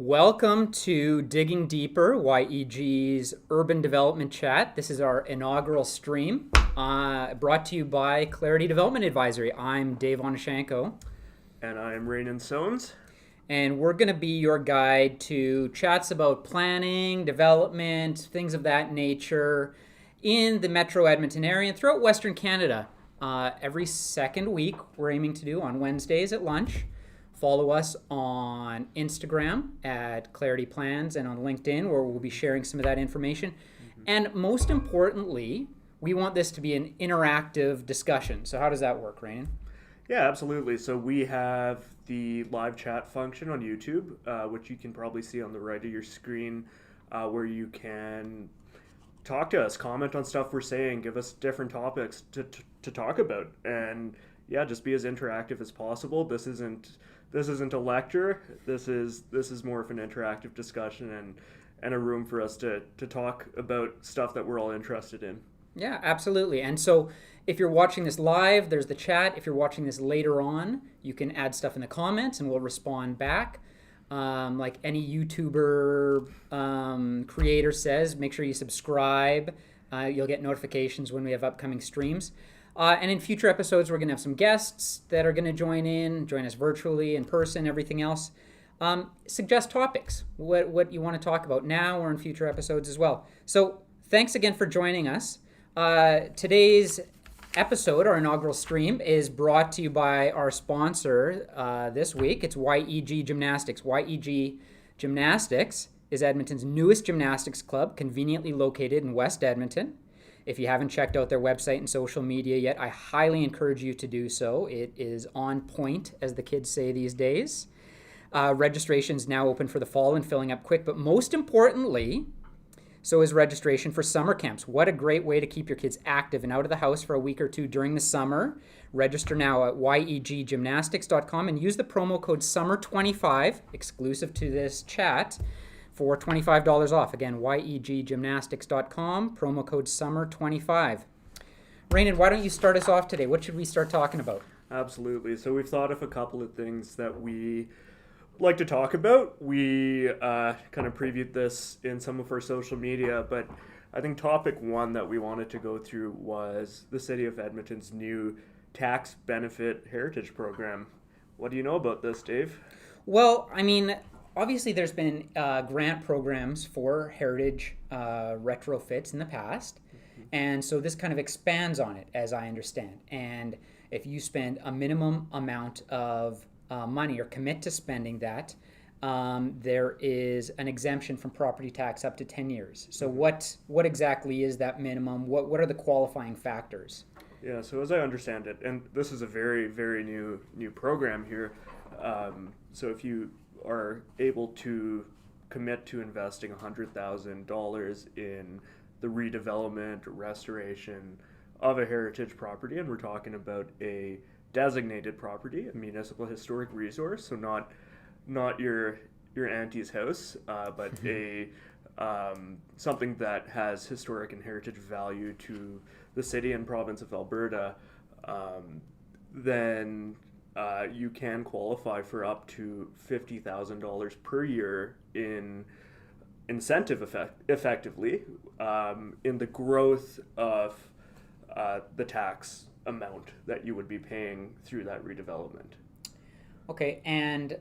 Welcome to Digging Deeper, YEG's Urban Development Chat. This is our inaugural stream, brought to you by Clarity Development Advisory. I'm Dave Onashenko. And I'm Raynon Soames. And we're going to be your guide to chats about planning, development, things of that nature in the Metro Edmonton area and throughout Western Canada. Every second week, we're aiming to do on Wednesdays at lunch. Follow us on Instagram at Clarity Plans and on LinkedIn, where we'll be sharing some of that information. And most importantly, we want this to be an interactive discussion. So how does that work, Raynon? Yeah, absolutely. So we have the live chat function on YouTube, which you can probably see on the right of your screen, where you can talk to us, comment on stuff we're saying, give us different topics to talk about. And yeah, just be as interactive as possible. This isn't a lecture. This is more of an interactive discussion and a room for us to talk about stuff that we're all interested in. Yeah, absolutely. And so if you're watching this live, there's the chat. If you're watching this later on, you can add stuff in the comments and we'll respond back. Like any YouTuber creator says, make sure you subscribe. You'll get notifications when we have upcoming streams. And in future episodes, we're going to have some guests that are going to join us virtually, in person, everything else. Suggest topics, what you want to talk about now or in future episodes as well. So thanks again for joining us. Today's episode, our inaugural stream, is brought to you by our sponsor this week. It's YEG Gymnastics. YEG Gymnastics is Edmonton's newest gymnastics club, conveniently located in West Edmonton. If you haven't checked out their website and social media yet, I highly encourage you to do so. It is on point, as the kids say these days. Registration is now open for the fall and filling up quick, but most importantly, so is registration for summer camps. What a great way to keep your kids active and out of the house for a week or two during the summer. Register now at yeggymnastics.com and use the promo code SUMMER25, exclusive to this chat, for $25 off. Again, yeggymnastics.com, promo code SUMMER25. Raynon, why don't you start us off today? What should we start talking about? Absolutely. So we've thought of a couple of things that we like to talk about. We kind of previewed this in some of our social media, but I think topic one that we wanted to go through was the City of Edmonton's new tax benefit heritage program. What do you know about this, Dave? Well, I mean, obviously, there's been grant programs for heritage retrofits in the past, and so this kind of expands on it, as I understand. And if you spend a minimum amount of money or commit to spending that, there is an exemption from property tax up to 10 years. So what exactly is that minimum? What are the qualifying factors? Yeah, so as I understand it, and this is a very, very new program here, so if you are able to commit to investing $100,000 in the redevelopment or restoration of a heritage property, and we're talking about a designated property, a municipal historic resource, so not your auntie's house, but a something that has historic and heritage value to the city and province of Alberta, then you can qualify for up to $50,000 per year in incentive effectively in the growth of the tax amount that you would be paying through that redevelopment. Okay, and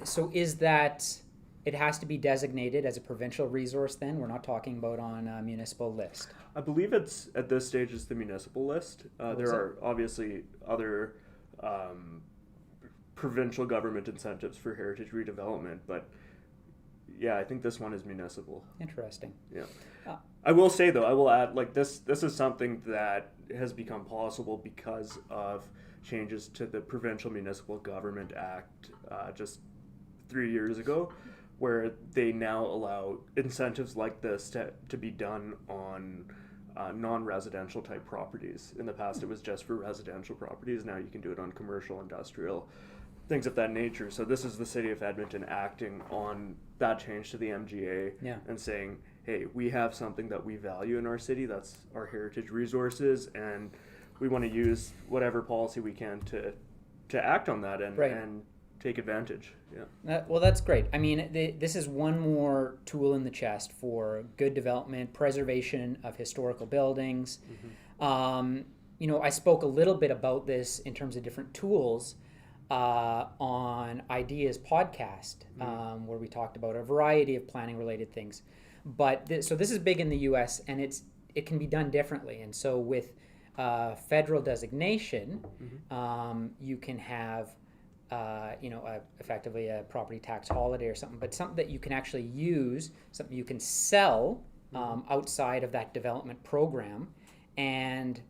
so is that, it has to be designated as a provincial resource then? We're not talking about on a municipal list. I believe it's, at this stage, it's the municipal list. There are obviously other provincial government incentives for heritage redevelopment, but yeah, I think this one is municipal. Interesting. Yeah. I will say though, I will add, like this is something that has become possible because of changes to the Provincial Municipal Government Act just 3 years ago, where they now allow incentives like this to be done on non-residential type properties. In the past, it was just for residential properties. Now you can do it on commercial, industrial, things of that nature. So this is the City of Edmonton acting on that change to the MGA and saying, hey, we have something that we value in our city, that's our heritage resources, and we want to use whatever policy we can to act on that and take advantage. Yeah. Well, that's great. I mean, this is one more tool in the chest for good development, preservation of historical buildings. I spoke a little bit about this in terms of different tools on Ideas podcast, where we talked about a variety of planning related things. But so this is big in the U.S. and it can be done differently. And so with federal designation, you can have effectively a property tax holiday or something, but something that you can actually use, something you can sell outside of that development program, and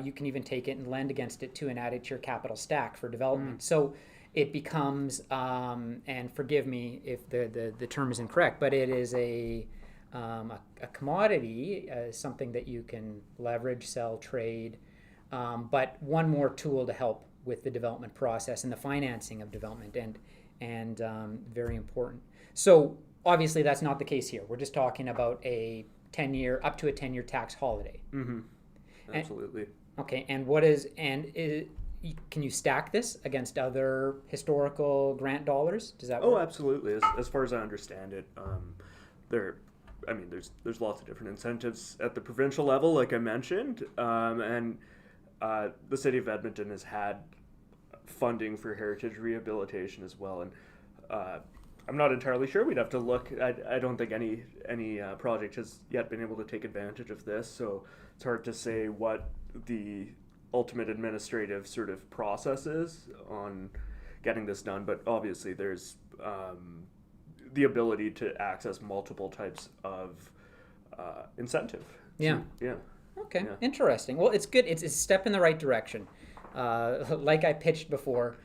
you can even take it and lend against it too and add it to your capital stack for development. So it becomes, and forgive me if the term is incorrect, but it is a commodity, something that you can leverage, sell, trade, but one more tool to help with the development process and the financing of development, and very important. So obviously that's not the case here. We're just talking about up to a 10-year tax holiday. Absolutely. Can you stack this against other historical grant dollars? Does that work? Oh, absolutely. As far as I understand it, there's lots of different incentives at the provincial level, like I mentioned, and the city of Edmonton has had funding for heritage rehabilitation as well, and I'm not entirely sure. We'd have to look. I don't think any project has yet been able to take advantage of this, so it's hard to say what the ultimate administrative sort of process is on getting this done. But obviously, there's the ability to access multiple types of incentive. Yeah. Yeah. Okay. Yeah. Interesting. Well, it's good. It's a step in the right direction. Like I pitched before,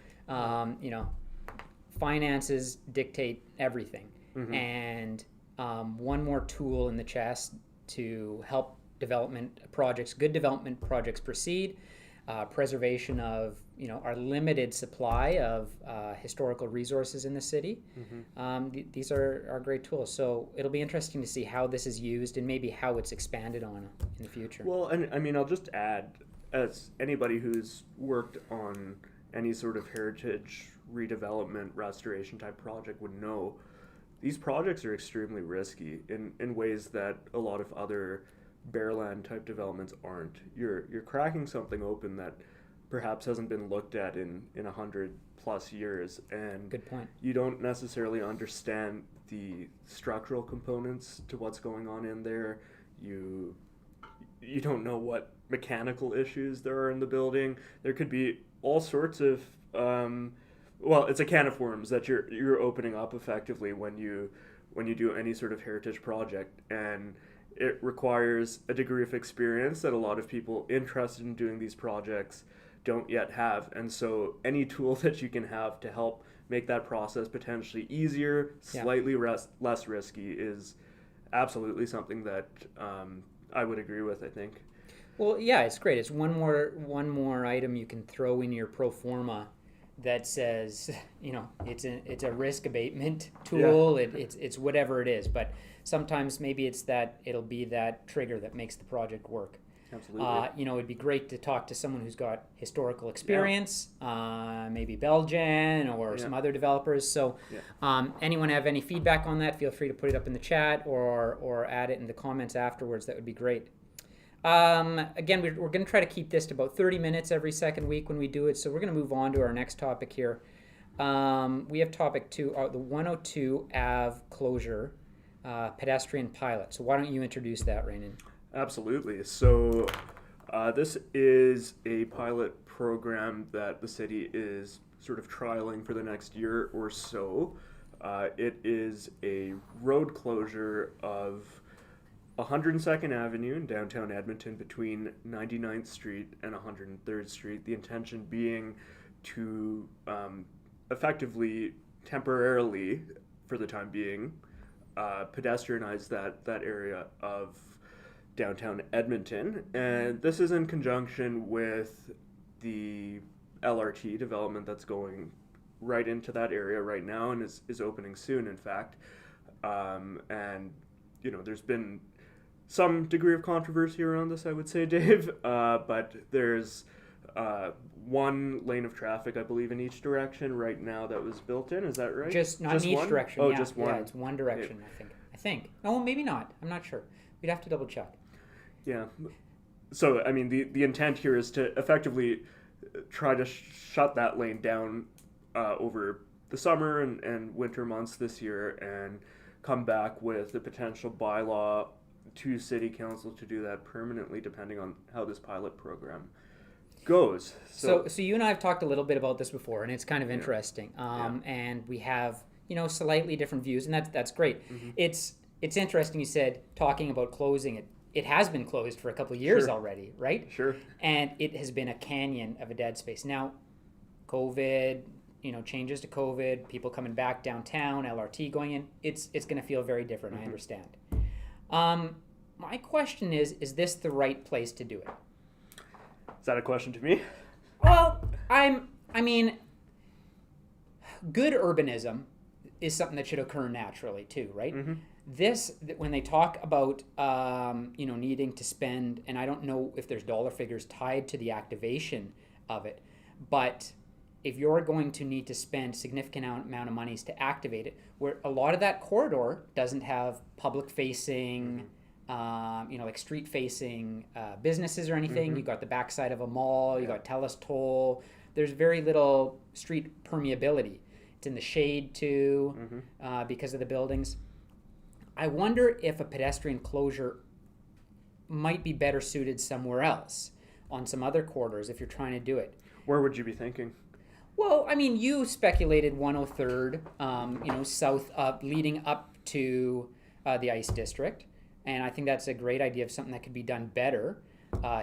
finances dictate everything, and one more tool in the chest to help good development projects proceed, preservation of our limited supply of historical resources in the city. These are great tools. So it'll be interesting to see how this is used and maybe how it's expanded on in the future. Well, and I mean, I'll just add, as anybody who's worked on any sort of heritage redevelopment, restoration type project would know, these projects are extremely risky in ways that a lot of other bare land type developments aren't. You're cracking something open that perhaps hasn't been looked at in 100+ years, and good point. You don't necessarily understand the structural components to what's going on in there. You don't know what mechanical issues there are in the building. There could be all sorts of it's a can of worms that you're opening up effectively when you do any sort of heritage project, and it requires a degree of experience that a lot of people interested in doing these projects don't yet have. And so any tool that you can have to help make that process potentially easier, slightly less risky, is absolutely something that I would agree with, I think. Well, yeah, it's great. It's one more item you can throw in your pro forma that says, it's a risk abatement tool. Yeah. It's whatever it is, but sometimes maybe it'll be that trigger that makes the project work. Absolutely. It'd be great to talk to someone who's got historical experience, maybe Belgian or some other developers. So anyone have any feedback on that, feel free to put it up in the chat or add it in the comments afterwards. That would be great. Again, we're going to try to keep this to about 30 minutes every second week when we do it. So we're going to move on to our next topic here. We have topic 2, the 102 Ave closure, pedestrian pilot. So why don't you introduce that, Rainin? Absolutely. So this is a pilot program that the city is sort of trialing for the next year or so. It is a road closure of 102nd Avenue in downtown Edmonton between 99th Street and 103rd Street. The intention being to effectively, temporarily, for the time being, pedestrianize that area of downtown Edmonton. And this is in conjunction with the LRT development that's going right into that area right now and is opening soon, in fact. And, there's been some degree of controversy around this, I would say, Dave, but there's one lane of traffic, I believe, in each direction right now that was built in. Is that right? Just not in each one? direction. Oh, yeah. just one. Yeah, it's one direction, I think. Oh, maybe not. I'm not sure. We'd have to double check. Yeah. So, I mean, the intent here is to effectively try to shut that lane down over the summer and winter months this year, and come back with the potential bylaw to City Council to do that permanently, depending on how this pilot program goes. So you and I have talked a little bit about this before, and it's kind of interesting. And we have, slightly different views, and that's great. Mm-hmm. It's interesting. You said talking about closing it. It has been closed for a couple of years already, right? Sure. And it has been a canyon of a dead space. Now, COVID, changes to COVID, people coming back downtown, LRT going in, it's going to feel very different. Mm-hmm. I understand. My question is this the right place to do it? Is that a question to me? Well, I mean, good urbanism is something that should occur naturally too, right? Mm-hmm. When they talk about, needing to spend, and I don't know if there's dollar figures tied to the activation of it, but if you're going to need to spend significant amount of monies to activate it, where a lot of that corridor doesn't have public-facing, like street-facing businesses or anything. Mm-hmm. You got the backside of a mall. You got TELUS toll. There's very little street permeability. It's in the shade too, because of the buildings. I wonder if a pedestrian closure might be better suited somewhere else on some other corridors if you're trying to do it. Where would you be thinking? Well, I mean, you speculated 103rd, south up, leading up to the ICE district. And I think that's a great idea of something that could be done better.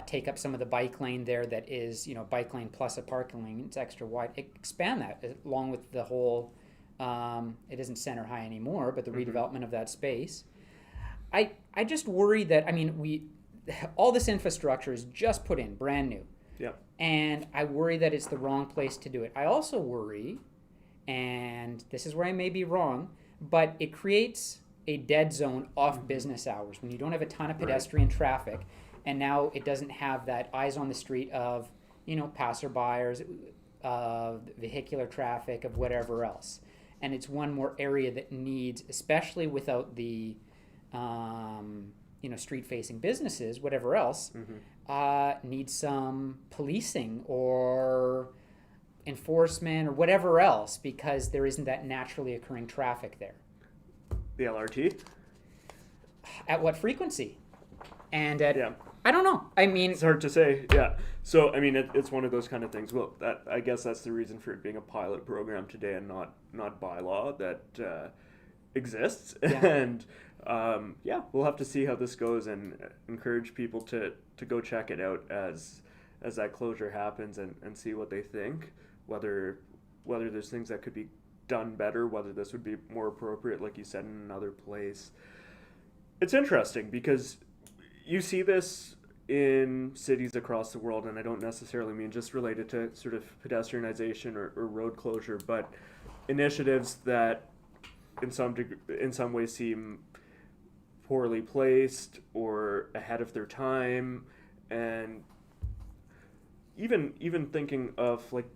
Take up some of the bike lane there that is, bike lane plus a parking lane. It's extra wide. Expand that along with the whole, it isn't center high anymore, but the redevelopment of that space. I just worry that, all this infrastructure is just put in, brand new. Yeah. And I worry that it's the wrong place to do it. I also worry, and this is where I may be wrong, but it creates a dead zone off business hours when you don't have a ton of pedestrian traffic, and now it doesn't have that eyes on the street of, passerbyers, vehicular traffic, of whatever else. And it's one more area that needs, especially without the, street-facing businesses, whatever else, needs some policing or enforcement or whatever else, because there isn't that naturally occurring traffic there. The LRT? At what frequency? And I don't know. It's hard to say. Yeah. So, it's one of those kind of things. Well, I guess that's the reason for it being a pilot program today and not bylaw that exists. Yeah. And we'll have to see how this goes and encourage people to go check it out as that closure happens and see what they think, whether there's things that could be done better, whether this would be more appropriate, like you said, in another place. It's interesting because you see this in cities across the world, and I don't necessarily mean just related to sort of pedestrianization or road closure, but initiatives that in some ways seem poorly placed or ahead of their time. And even thinking of like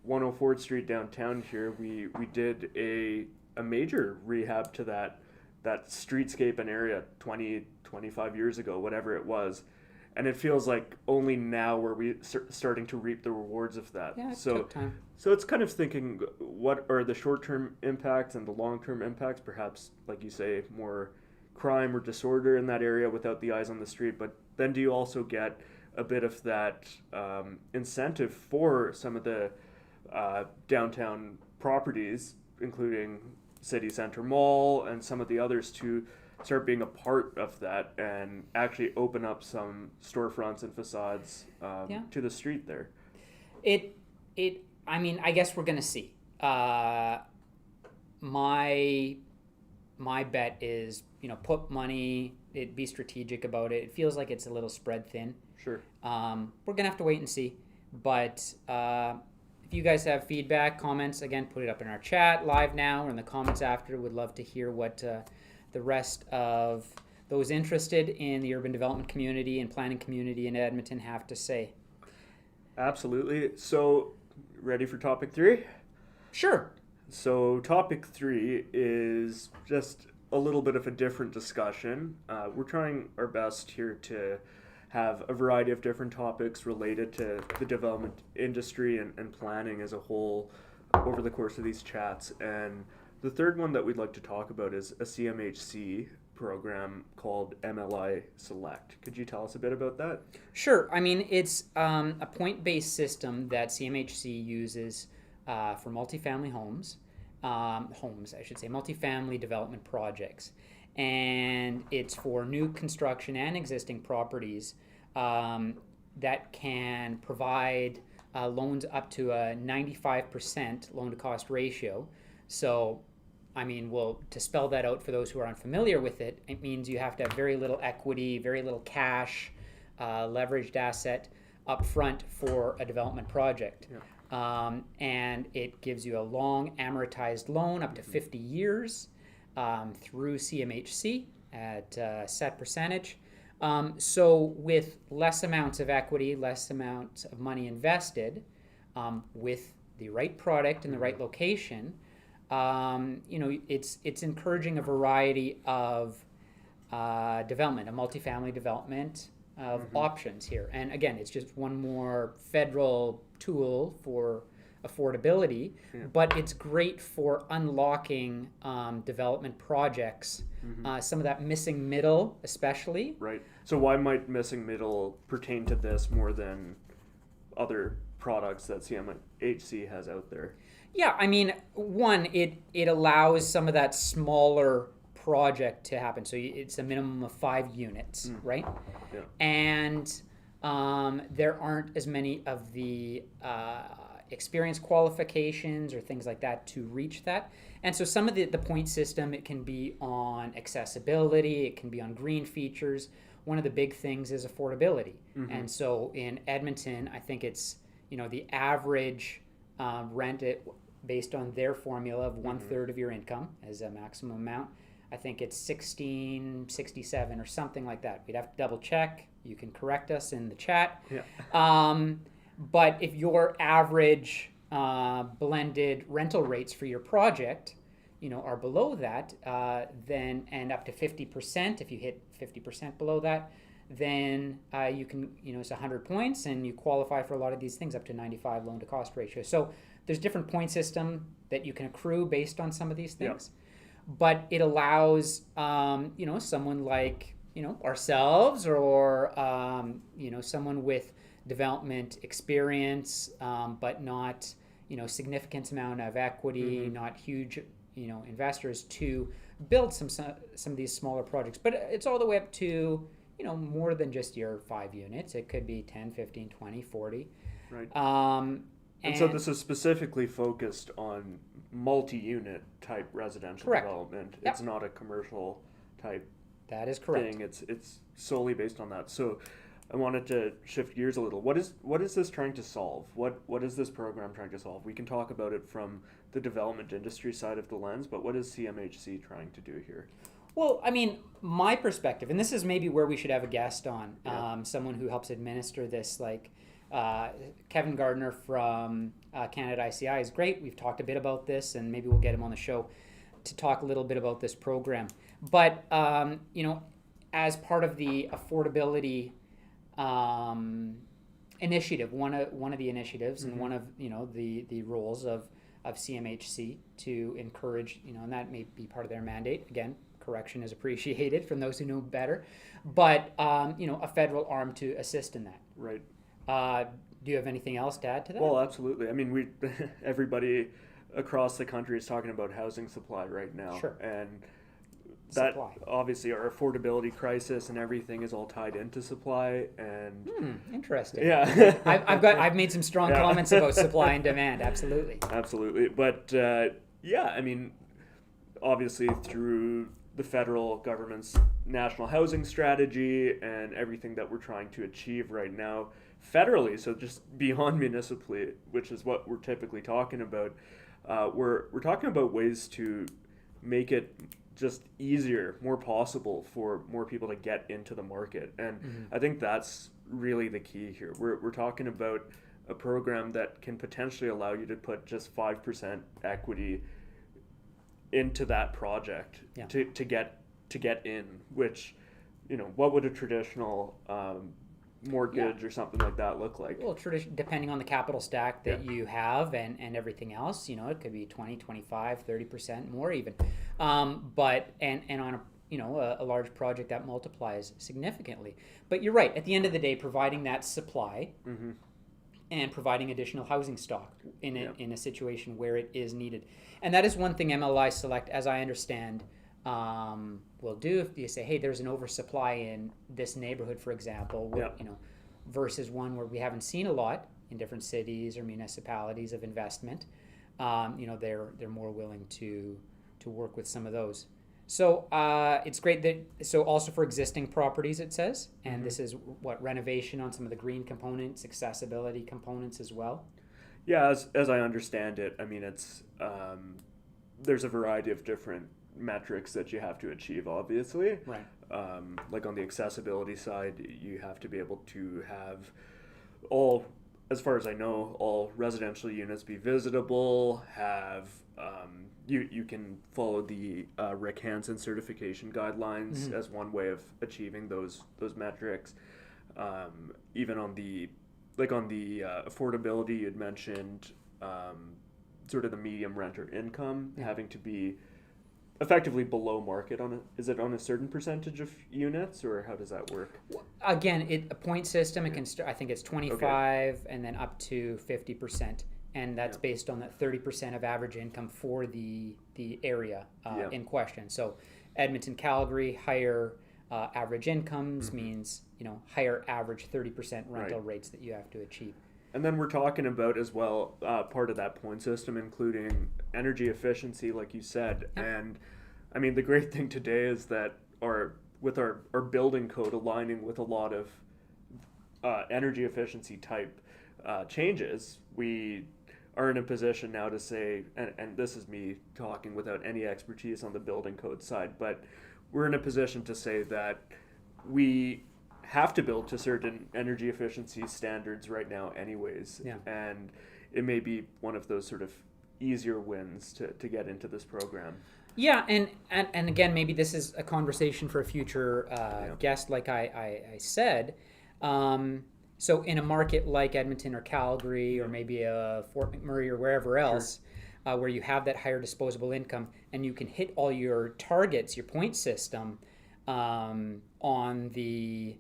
104th Street downtown here, we did a major rehab to that streetscape and area 25 years ago, whatever it was. And it feels like only now were we starting to reap the rewards of that. Yeah, it took time. So it's kind of thinking, what are the short-term impacts and the long-term impacts? Perhaps, like you say, more crime or disorder in that area without the eyes on the street. But then do you also get a bit of that incentive for some of the downtown properties, including City Center Mall and some of the others, to start being a part of that and actually open up some storefronts and facades to the street there? I guess we're going to see. My bet is, put money, be strategic about it. It feels like it's a little spread thin. Sure. We're going to have to wait and see. But if you guys have feedback, comments, again, put it up in our chat live now or in the comments after. Would love to hear what the rest of those interested in the urban development community and planning community in Edmonton have to say. Absolutely. So, ready for topic 3? Sure. So, topic 3 is just a little bit of a different discussion. We're trying our best here to have a variety of different topics related to the development industry and planning as a whole over the course of these chats. And the third one that we'd like to talk about is a CMHC program called MLI Select. Could you tell us a bit about that? Sure. I mean, it's a point-based system that CMHC uses for multifamily multifamily development projects. And it's for new construction and existing properties that can provide loans up to a 95% loan-to-cost ratio. So, I mean, to spell that out for those who are unfamiliar with it, it means you have to have very little equity, very little cash, leveraged asset up front for a development project. Yeah. And it gives you a long amortized loan up to 50 years through CMHC at a set percentage. So with less amounts of equity, less amounts of money invested, with the right product in the right location, it's encouraging a variety of development, a multifamily development of options here. And again, it's just one more federal tool for affordability, but it's great for unlocking development projects. Some of that missing middle, especially. Right. So why might missing middle pertain to this more than other products that CMHC has out there? Yeah, I mean, one, it allows some of that smaller project to happen. So it's a minimum of 5 units, right? Yeah. And there aren't as many of the experience qualifications or things like that to reach that. And so some of the point system, it can be on accessibility, it can be on green features. One of the big things is affordability. And so in Edmonton, I think it's, the average rent based on their formula of 1/3 of your income as a maximum amount. I think it's $16.67 or something like that. We'd have to double check. You can correct us in the chat. Yeah. But if your average blended rental rates for your project, are below that, then and up to 50%, if you hit 50% below that, then you can, it's 100 points and you qualify for a lot of these things up to 95 loan to cost ratio. So there's different point system that you can accrue based on some of these things. Yep. But it allows, someone like, ourselves or, someone with development experience, but not, significant amount of equity, not huge, investors to build some of these smaller projects. But it's all the way up to, more than just your 5 units. It could be 10, 15, 20, 40. Right. And so this is specifically focused on multi-unit type residential development. Yep. It's not a commercial type. That is correct. Thing. It's solely based on that. So I wanted to shift gears a little. What is this trying to solve? What is this program trying to solve? We can talk about it from the development industry side of the lens, but what is CMHC trying to do here? Well, I mean, my perspective, and this is maybe where we should have a guest on, someone who helps administer this, like Kevin Gardner from Canada ICI is great. We've talked a bit about this, and maybe we'll get him on the show to talk a little bit about this program. But, as part of the affordability initiative, one of the initiatives and one of, the roles of CMHC to encourage, and that may be part of their mandate. Again, correction is appreciated from those who know better, but a federal arm to assist in that. Right. Do you have anything else to add to that? Well, absolutely. I mean, everybody across the country is talking about housing supply right now. Sure. And that obviously our affordability crisis and everything is all tied into supply. And interesting. Yeah. I've made some strong comments about supply and demand. Absolutely. Absolutely. But I mean, obviously through the federal government's national housing strategy and everything that we're trying to achieve right now federally, so just beyond municipally, which is what we're typically talking about, we're talking about ways to make it just easier, more possible for more people to get into the market. And I think that's really the key here. We're talking about a program that can potentially allow you to put just 5% equity into that project to get in, which, what would a traditional mortgage or something like that look like? Well, depending on the capital stack that you have and everything else, it could be 20, 25, 30% more even. But on a large project that multiplies significantly. But you're right, at the end of the day, providing that supply and providing additional housing stock in a situation where it is needed. And that is one thing MLI Select, as I understand, will do. If you say, hey, there's an oversupply in this neighborhood, for example, versus one where we haven't seen a lot in different cities or municipalities of investment, they're more willing to work with some of those. So it's great that, also for existing properties, it says, and this is renovation on some of the green components, accessibility components as well. Yeah, as I understand it, I mean, it's there's a variety of different metrics that you have to achieve, obviously. Right. Like on the accessibility side, you have to be able to have all, as far as I know, all residential units be visitable, have you can follow the Rick Hansen certification guidelines as one way of achieving those metrics. Even on the affordability, you'd mentioned sort of the medium renter income having to be effectively below market is it on a certain percentage of units, or how does that work? Again, a point system. It can I think it's 25 and then up to 50%, and that's based on that 30% of average income for the area in question. So Edmonton, Calgary, higher average incomes means higher average 30% rental rates that you have to achieve. And then we're talking about as well part of that point system, including energy efficiency, like you said. Yep. And I mean, the great thing today is that our building code aligning with a lot of energy efficiency type changes, we are in a position now to say, and this is me talking without any expertise on the building code side, but we're in a position to say that we have to build to certain energy efficiency standards right now anyways. Yeah. And it may be one of those sort of easier wins to get into this program. Yeah, and again, maybe this is a conversation for a future guest, like I said. So in a market like Edmonton or Calgary or maybe Fort McMurray or wherever else, where you have that higher disposable income and you can hit all your targets, your point system on the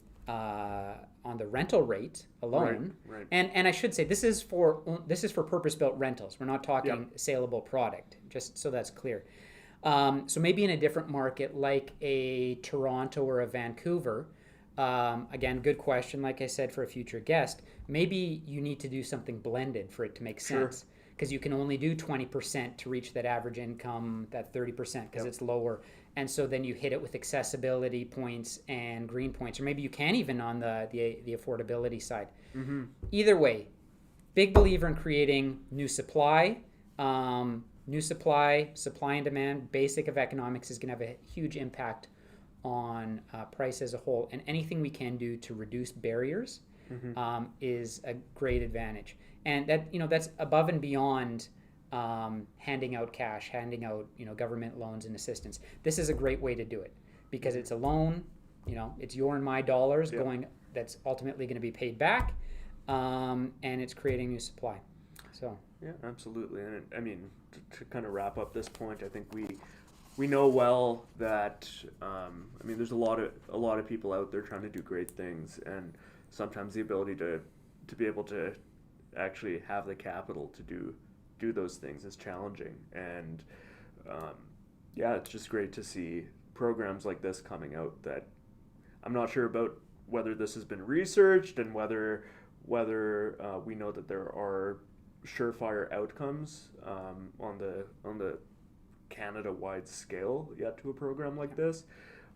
rental rate alone, right. And I should say this is for purpose-built rentals. We're not talking saleable product, just so that's clear. So maybe in a different market like a Toronto or a Vancouver, again, good question. Like I said, for a future guest, maybe you need to do something blended for it to make sense, because you can only do 20% to reach that average income, that 30% because it's lower. And so then you hit it with accessibility points and green points, or maybe you can even on the affordability side. Mm-hmm. Either way, big believer in creating new supply. Supply and demand, basic of economics, is going to have a huge impact on price as a whole. And anything we can do to reduce barriers is a great advantage. And that's above and beyond handing out cash, handing out government loans and assistance. This is a great way to do it because it's a loan. It's your and my dollars going. That's ultimately going to be paid back, and it's creating new supply. So yeah, absolutely. And I mean, to kind of wrap up this point, I think we know well that there's a lot of people out there trying to do great things, and sometimes the ability to be able to actually have the capital to do those things is challenging. And it's just great to see programs like this coming out that I'm not sure about whether this has been researched and whether we know that there are surefire outcomes on the Canada-wide scale yet to a program like this.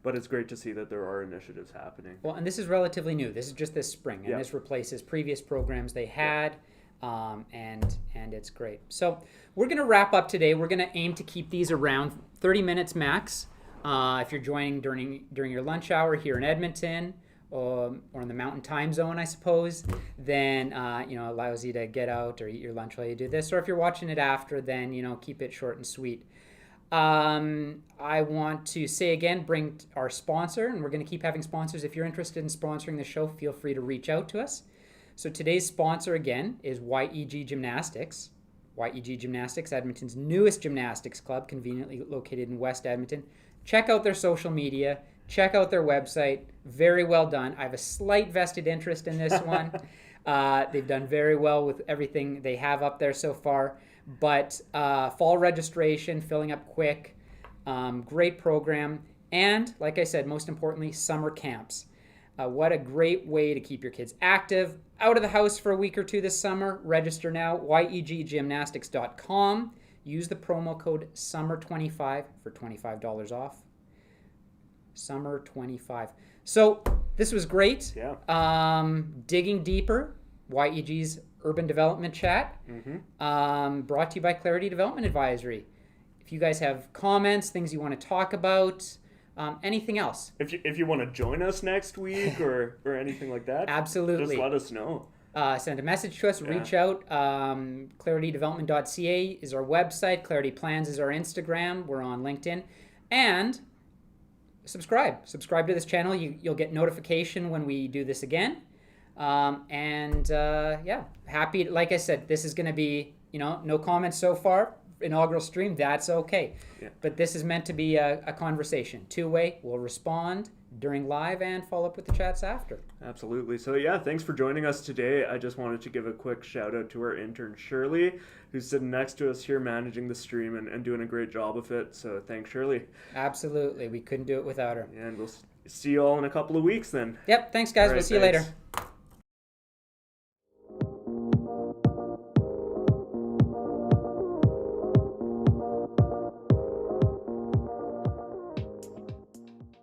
But it's great to see that there are initiatives happening. Well, and this is relatively new. This is just this spring, and this replaces previous programs they had. And it's great. So we're going to wrap up today. We're going to aim to keep these around 30 minutes max. If you're joining during your lunch hour here in Edmonton, or in the mountain time zone, I suppose, then, allows you to get out or eat your lunch while you do this. Or if you're watching it after, then, keep it short and sweet. I want to say again, bring our sponsor, and we're going to keep having sponsors. If you're interested in sponsoring the show, feel free to reach out to us. So today's sponsor, again, is YEG Gymnastics. YEG Gymnastics, Edmonton's newest gymnastics club, conveniently located in West Edmonton. Check out their social media. Check out their website. Very well done. I have a slight vested interest in this one. They've done very well with everything they have up there so far. But fall registration, filling up quick, great program. And, like I said, most importantly, summer camps. What a great way to keep your kids active, out of the house for a week or two this summer. Register now, yeggymnastics.com. Use the promo code SUMMER25 for $25 off. Summer25. So this was great. Yeah. Digging deeper, YEG's Urban Development Chat, brought to you by Clarity Development Advisory. If you guys have comments, things you want to talk about, anything else. If you want to join us next week or anything like that, absolutely. Just let us know. Send a message to us, reach out. claritydevelopment.ca is our website. Clarity Plans is our Instagram. We're on LinkedIn. And subscribe to this channel. You'll get notification when we do this again. Happy. Like I said, this is going to be, no comments so far. Inaugural stream, that's okay. Yeah. But this is meant to be a conversation. Two-way. We'll respond during live and follow up with the chats after. Absolutely. So yeah, thanks for joining us today. I just wanted to give a quick shout out to our intern Shirley, who's sitting next to us here managing the stream and doing a great job of it. So thanks, Shirley. Absolutely. We couldn't do it without her. And we'll see you all in a couple of weeks then. Yep. Thanks, guys. All right, we'll see you thanks. later.